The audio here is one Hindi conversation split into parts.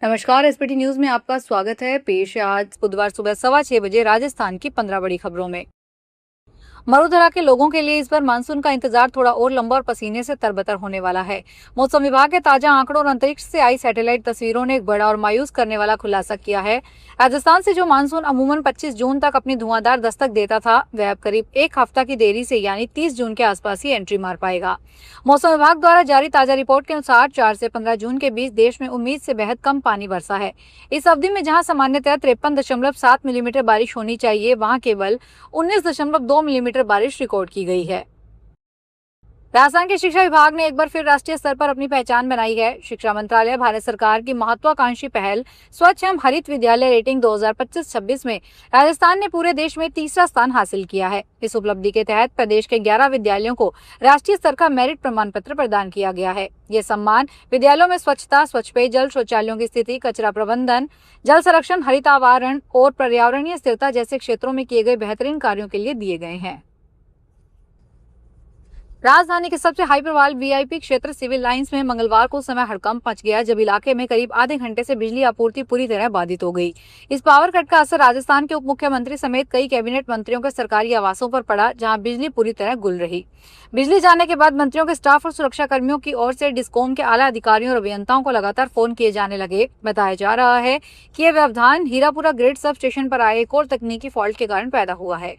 नमस्कार। एसपीटी न्यूज में आपका स्वागत है। पेश है आज बुधवार सुबह 6:15 राजस्थान की 15 बड़ी खबरों में। मरुधरा के लोगों के लिए इस बार मानसून का इंतजार थोड़ा और लंबा और पसीने से तरबतर होने वाला है। मौसम विभाग के ताजा आंकड़ों और अंतरिक्ष से आई सैटेलाइट तस्वीरों ने एक बड़ा और मायूस करने वाला खुलासा किया है। राजस्थान से जो मानसून अमूमन 25 जून तक अपनी धुआंधार दस्तक देता था, वह अब करीब एक हफ्ता की देरी से यानी 30 जून के आसपास ही एंट्री मार पाएगा। मौसम विभाग द्वारा जारी ताजा रिपोर्ट के अनुसार 4 से 15 जून के बीच देश में उम्मीद से बेहद कम पानी बरसा है। इस अवधि में जहां सामान्यतः 53.7 मिलीमीटर बारिश होनी चाहिए, वहां केवल 19.2 मिलीमीटर बारिश रिकॉर्ड की गई है। राजस्थान के शिक्षा विभाग ने एक बार फिर राष्ट्रीय स्तर पर अपनी पहचान बनाई है। शिक्षा मंत्रालय भारत सरकार की महत्वाकांक्षी पहल स्वच्छ एवं हरित विद्यालय रेटिंग 2025-26 में राजस्थान ने पूरे देश में तीसरा स्थान हासिल किया है। इस उपलब्धि के तहत प्रदेश के 11 विद्यालयों को राष्ट्रीय स्तर का मेरिट प्रमाण पत्र प्रदान किया गया है। ये सम्मान विद्यालयों में स्वच्छता, स्वच्छ पेयजल, शौचालयों की स्थिति, कचरा प्रबंधन, जल संरक्षण, हरित आवरण और पर्यावरणीय स्थिरता जैसे क्षेत्रों में किए गए बेहतरीन कार्यों के लिए दिए गए हैं। राजधानी के सबसे हाई प्रोफाइल वीआईपी क्षेत्र सिविल लाइंस में मंगलवार को समय हड़कंप मच गया, जब इलाके में करीब आधे घंटे से बिजली आपूर्ति पूरी तरह बाधित हो गई। इस पावर कट का असर राजस्थान के उप मुख्यमंत्री समेत कई कैबिनेट मंत्रियों के सरकारी आवासों पर पड़ा, जहां बिजली पूरी तरह गुल रही। बिजली जाने के बाद मंत्रियों के स्टाफ और सुरक्षा कर्मियों की ओर से डिस्कॉम के आला अधिकारियों और अभियंताओं को लगातार फोन किए जाने लगे। बताया जा रहा है कि यह व्यवधान हीरापुरा ग्रिड सब स्टेशन पर आए एक और तकनीकी फॉल्ट के कारण पैदा हुआ है।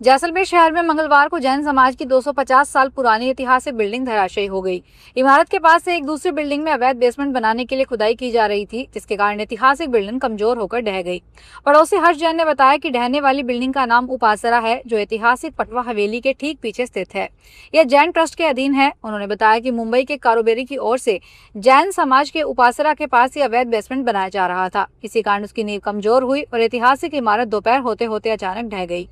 जैसलमेर शहर में मंगलवार को जैन समाज की 250 साल पुरानी ऐतिहासिक बिल्डिंग धराशायी हो गई। इमारत के पास से एक दूसरी बिल्डिंग में अवैध बेसमेंट बनाने के लिए खुदाई की जा रही थी, जिसके कारण ऐतिहासिक बिल्डिंग कमजोर होकर ढह गई। पड़ोसी हर्ष जैन ने बताया कि ढहने वाली बिल्डिंग का नाम उपासरा है, जो ऐतिहासिक पटवा हवेली के ठीक पीछे स्थित है। यह जैन ट्रस्ट के अधीन है। उन्होंने बताया कि मुंबई के कारोबारी की ओर से जैन समाज के उपासरा के पास ही अवैध बेसमेंट बनाया जा रहा था। इसी कारण उसकी नींव कमजोर हुई और ऐतिहासिक इमारत दोपहर होते होते अचानक ढह गई।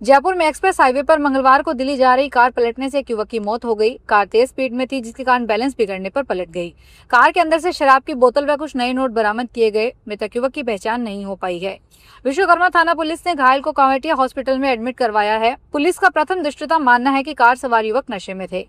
जयपुर में एक्सप्रेस हाईवे पर मंगलवार को दिल्ली जा रही कार पलटने से एक युवक की मौत हो गई। कार तेज स्पीड में थी, जिसके कारण बैलेंस बिगड़ने पर पलट गई। कार के अंदर से शराब की बोतल व कुछ नए नोट बरामद किए गए। मृतक युवक की पहचान नहीं हो पाई है। विश्वकर्मा थाना पुलिस ने घायल को कांवटिया हॉस्पिटल में एडमिट करवाया है। पुलिस का प्रथम दृष्टता मानना है कि कार सवार युवक नशे में थे।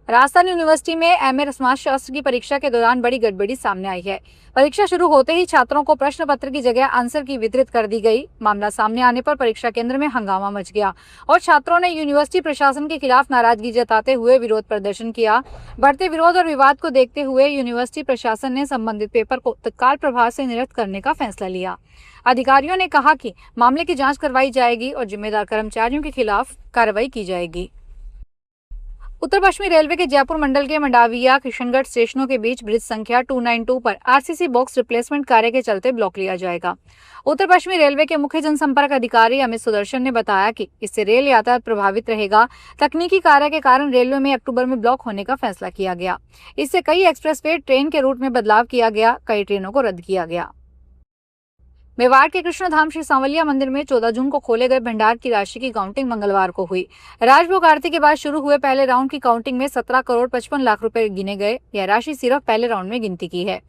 राजस्थान यूनिवर्सिटी में एमए समाजशास्त्र की परीक्षा के दौरान बड़ी गड़बड़ी सामने आई है। परीक्षा शुरू होते ही छात्रों को प्रश्न पत्र की जगह आंसर की वितरित कर दी गई। मामला सामने आने पर परीक्षा केंद्र में हंगामा मच गया और छात्रों ने यूनिवर्सिटी प्रशासन के खिलाफ नाराजगी जताते हुए विरोध प्रदर्शन किया। बढ़ते विरोध और विवाद को देखते हुए यूनिवर्सिटी प्रशासन ने संबंधित पेपर को तत्काल प्रभाव से निरस्त करने का फैसला लिया। अधिकारियों ने कहा कि मामले की जाँच करवाई जाएगी और जिम्मेदार कर्मचारियों के खिलाफ कार्रवाई की जाएगी। उत्तर पश्चिमी रेलवे के जयपुर मंडल के मंडाविया किशनगढ़ स्टेशनों के बीच ब्रिज संख्या 292 पर आरसीसी बॉक्स रिप्लेसमेंट कार्य के चलते ब्लॉक लिया जाएगा। उत्तर पश्चिमी रेलवे के मुख्य जनसंपर्क अधिकारी अमित सुदर्शन ने बताया कि इससे रेल यातायात प्रभावित रहेगा। तकनीकी कार्य के कारण रेलवे में अक्टूबर में ब्लॉक होने का फैसला किया गया। इससे कई एक्सप्रेसवे ट्रेन के रूट में बदलाव किया गया, कई ट्रेनों को रद्द किया गया। मेवाड़ के कृष्णधाम श्री सांवलिया मंदिर में 14 जून को खोले गए भंडार की राशि की काउंटिंग मंगलवार को हुई। राजभोग आरती के बाद शुरू हुए पहले राउंड की काउंटिंग में 17 करोड़ 55 लाख रुपए गिने गए। यह राशि सिर्फ पहले राउंड में गिनती की है।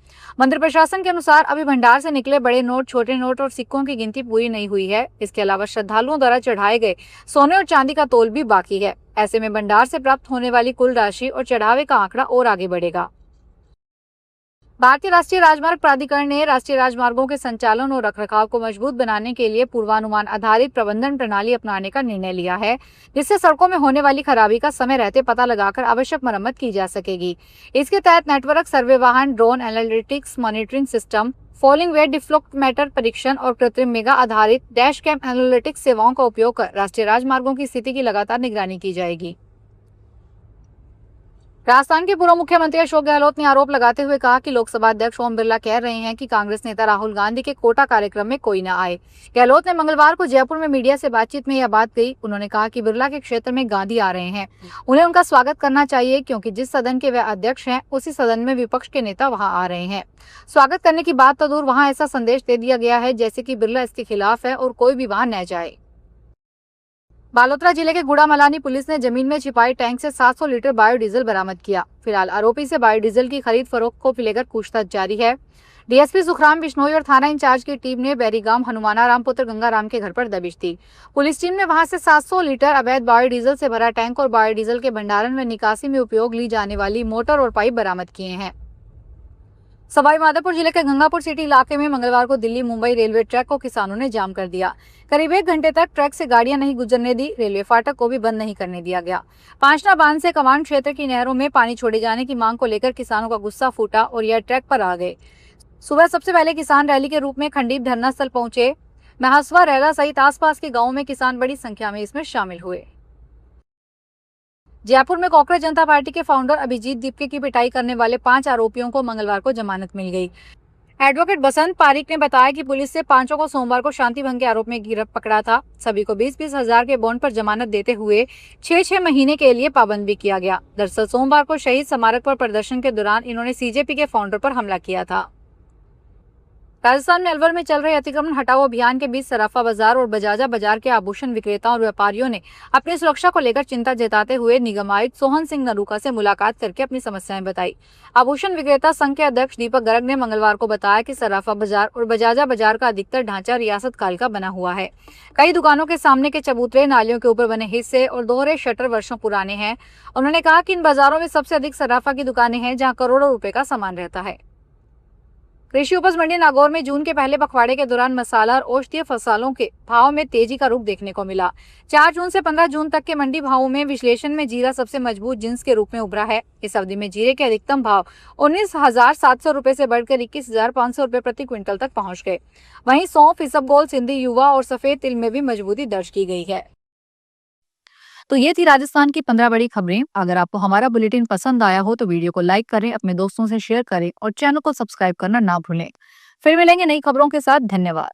मंदिर प्रशासन के अनुसार अभी भंडार से निकले बड़े नोट, छोटे नोट और सिक्कों की गिनती पूरी नहीं हुई है। इसके अलावा श्रद्धालुओं द्वारा चढ़ाए गए सोने और चांदी का तोल भी बाकी है। ऐसे में भंडार से प्राप्त होने वाली कुल राशि और चढ़ावे का आंकड़ा और आगे बढ़ेगा। भारतीय राष्ट्रीय राजमार्ग प्राधिकरण ने राष्ट्रीय राजमार्गों के संचालन और रखरखाव को मजबूत बनाने के लिए पूर्वानुमान आधारित प्रबंधन प्रणाली अपनाने का निर्णय लिया है, जिससे सड़कों में होने वाली खराबी का समय रहते पता लगाकर आवश्यक मरम्मत की जा सकेगी। इसके तहत नेटवर्क सर्वे वाहन, drone analytics monitoring system, falling weight deflectometer परीक्षण और कृत्रिम मेगा आधारित डैश कैम एनालिटिक्स सेवाओं का उपयोग कर राष्ट्रीय राजमार्गों की स्थिति की लगातार निगरानी की जाएगी। राजस्थान के पूर्व मुख्यमंत्री अशोक गहलोत ने आरोप लगाते हुए कहा कि लोकसभा अध्यक्ष ओम बिरला कह रहे हैं कि कांग्रेस नेता राहुल गांधी के कोटा कार्यक्रम में कोई न आए। गहलोत ने मंगलवार को जयपुर में मीडिया से बातचीत में यह बात कही। उन्होंने कहा कि बिरला के क्षेत्र में गांधी आ रहे हैं, उन्हें उनका स्वागत करना चाहिए, क्योंकि जिस सदन के वे अध्यक्ष हैं उसी सदन में विपक्ष के नेता वहां आ रहे हैं। स्वागत करने की बात तो दूर, वहां ऐसा संदेश दे दिया गया है जैसे कि बिरला इसके खिलाफ है और कोई भी वहां न जाए। बालोतरा जिले के गुड़ामलानी पुलिस ने जमीन में छिपाई टैंक से 700 लीटर बायोडीजल बरामद किया। फिलहाल आरोपी से बायोडीजल की खरीद फरोख्त को लेकर पूछताछ जारी है। डीएसपी सुखराम बिश्नोई और थाना इंचार्ज की टीम ने बैरीगाम हनुमानाराम पुत्र गंगाराम के घर पर दबिश दी। पुलिस टीम ने वहां से 700 लीटर अवैध बायोडीजल से भरा टैंक और बायोडीजल के भंडारण व निकासी में उपयोग ली जाने वाली मोटर और पाइप बरामद किए हैं। सवाईमाधोपुर जिले के गंगापुर सिटी इलाके में मंगलवार को दिल्ली मुंबई रेलवे ट्रैक को किसानों ने जाम कर दिया। करीब 1 घंटे तक ट्रैक से गाड़ियां नहीं गुजरने दी। रेलवे फाटक को भी बंद नहीं करने दिया गया। पांचना बांध से कमांड क्षेत्र की नहरों में पानी छोड़े जाने की मांग को लेकर किसानों का गुस्सा फूटा और यह ट्रैक पर आ गए। सुबह सबसे पहले किसान रैली के रूप में खंडीप धरना स्थल पहुंचे। महसवा, रैला सहित आसपास के गांवों में किसान बड़ी संख्या में इसमें शामिल हुए। जयपुर में कांग्रेस जनता पार्टी के फाउंडर अभिजीत दीपके की पिटाई करने वाले 5 आरोपियों को मंगलवार को जमानत मिल गई। एडवोकेट बसंत पारिक ने बताया कि पुलिस से 5 को सोमवार को शांति भंग के आरोप में गिरफ्त पकड़ा था। सभी को 20-20 हजार के बॉन्ड पर जमानत देते हुए 6-6 महीने के लिए पाबंद भी किया गया। दरअसल सोमवार को शहीद स्मारक पर प्रदर्शन के दौरान इन्होंने सीजेपी के फाउंडर पर हमला किया था। राजस्थान में अलवर में चल रहे अतिक्रमण हटाओ अभियान के बीच सराफा बाजार और बजाजा बाजार के आभूषण विक्रेताओं और व्यापारियों ने अपनी सुरक्षा को लेकर चिंता जताते हुए निगम आयुक्त सोहन सिंह नरूका से मुलाकात करके अपनी समस्याएं बताई। आभूषण विक्रेता संघ के अध्यक्ष दीपक गर्ग ने मंगलवार को बताया कि सराफा बाजार और बजाजा बाजार का अधिकतर ढांचा रियासत काल का बना हुआ है। कई दुकानों के सामने के चबूतरे, नालियों के ऊपर बने हिस्से और दोहरे शटर वर्षों पुराने हैं। उन्होंने कहा कि इन बाजारों में सबसे अधिक सराफा की दुकानें हैं, जहाँ करोड़ों रुपए का सामान रहता है। कृषि उपज मंडी नागौर में जून के पहले पखवाड़े के दौरान मसाला और औषधीय फसलों के भाव में तेजी का रुख देखने को मिला। 4 जून से 15 जून तक के मंडी भावों में विश्लेषण में जीरा सबसे मजबूत जिन्स के रूप में उभरा है। इस अवधि में जीरे के अधिकतम भाव 19,700 रुपए से बढ़कर 21,500 रुपए प्रति क्विंटल तक पहुंच गए। वहीं सौंफ, इसबगोल, सिंधी, युवा और सफेद तिल में भी मजबूती दर्ज की गई है। तो ये थी राजस्थान की 15 बड़ी खबरें। अगर आपको हमारा बुलेटिन पसंद आया हो तो वीडियो को लाइक करें, अपने दोस्तों से शेयर करें और चैनल को सब्सक्राइब करना ना भूलें। फिर मिलेंगे नई खबरों के साथ। धन्यवाद।